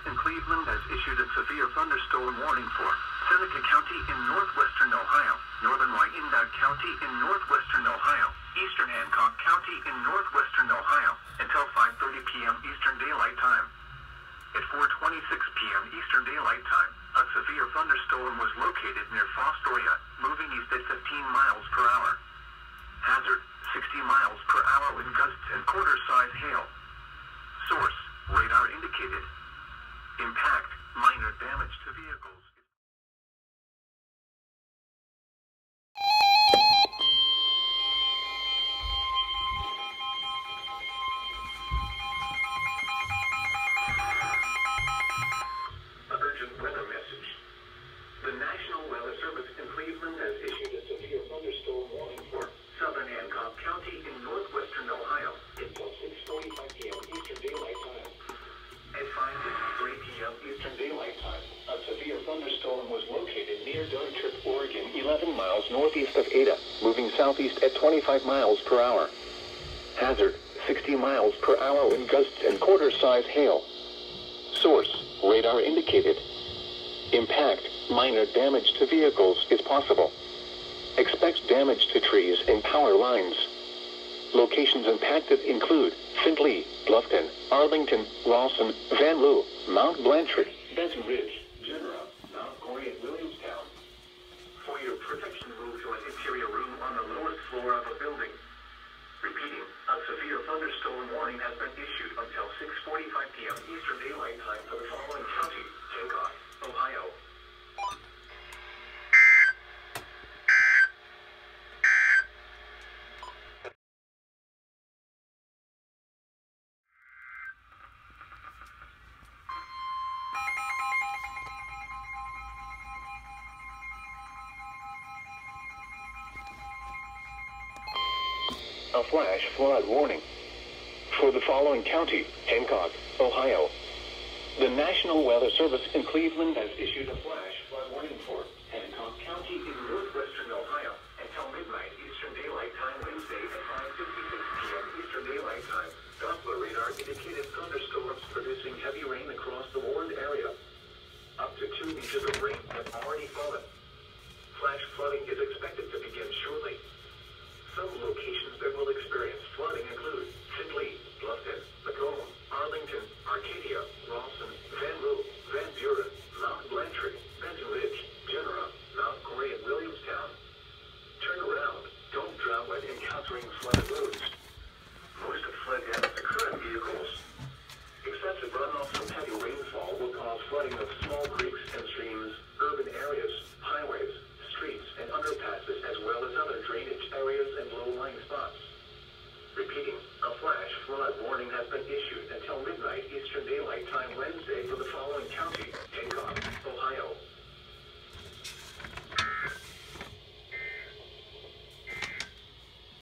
in Cleveland has issued a severe thunderstorm warning for Seneca County in northwestern Ohio, northern Wyandotte County in northwestern Ohio, eastern Hancock County in northwestern Ohio, until 5:30 p.m. Eastern Daylight Time. At 4:26 p.m. Eastern Daylight Time, a severe thunderstorm was located near Fostoria, moving east at 15 miles per hour. Hazard, 60 miles per hour with gusts and quarter-size hail. Source, radar indicated. Impact, minor damage to vehicles. Urgent weather message. The National Weather Service in Cleveland has issued a severe thunderstorm warning for southern Hancock County in northwestern Ohio until 6:45 p.m. Eastern Daylight Time. At 5:53 p.m. Eastern Daylight Time, a severe thunderstorm was located near Dog Trip, Oregon, 11 miles northeast of Ada, moving southeast at 25 miles per hour. Hazard, 60 miles per hour with gusts and quarter-size hail. Source, radar indicated. Impact, minor damage to vehicles is possible. Expect damage to trees and power lines. Locations impacted include Findlay, Bluffton, Arlington, Rawson, Van Loo, Mount Blanchard, Benton Ridge, Genera, Mount Corey, and Williamstown. For your protection, move to an interior room on the lowest floor of a building. Repeating, a severe thunderstorm warning has been issued until 6:45 p.m. Eastern Daylight Time for the following counties: Hancock, Ohio. A flash flood warning for the following county: Hancock, Ohio. The National Weather Service in Cleveland has issued a flash flood warning for Hancock County in northwestern Ohio until midnight Eastern Daylight Time Wednesday at 5:56 p.m. Eastern Daylight Time. Doppler radar indicated thunderstorms producing heavy rain across the warned area. Up to 2 inches of rain have already fallen. Flash flooding is expected to begin shortly. Some locations that will experience flooding include Findlay, Bluffton, Macomb, Arlington, Arcadia, Rawson, Van Loo, Van Buren, Mount Blanchard, Benton Ridge, Genera, Mount Corey, and Williamstown. Turn around. Don't drown when encountering flooded roads. Most of flood damage occur in vehicles. Excessive runoff from heavy rainfall will cause flooding of small creeks and streams, urban areas,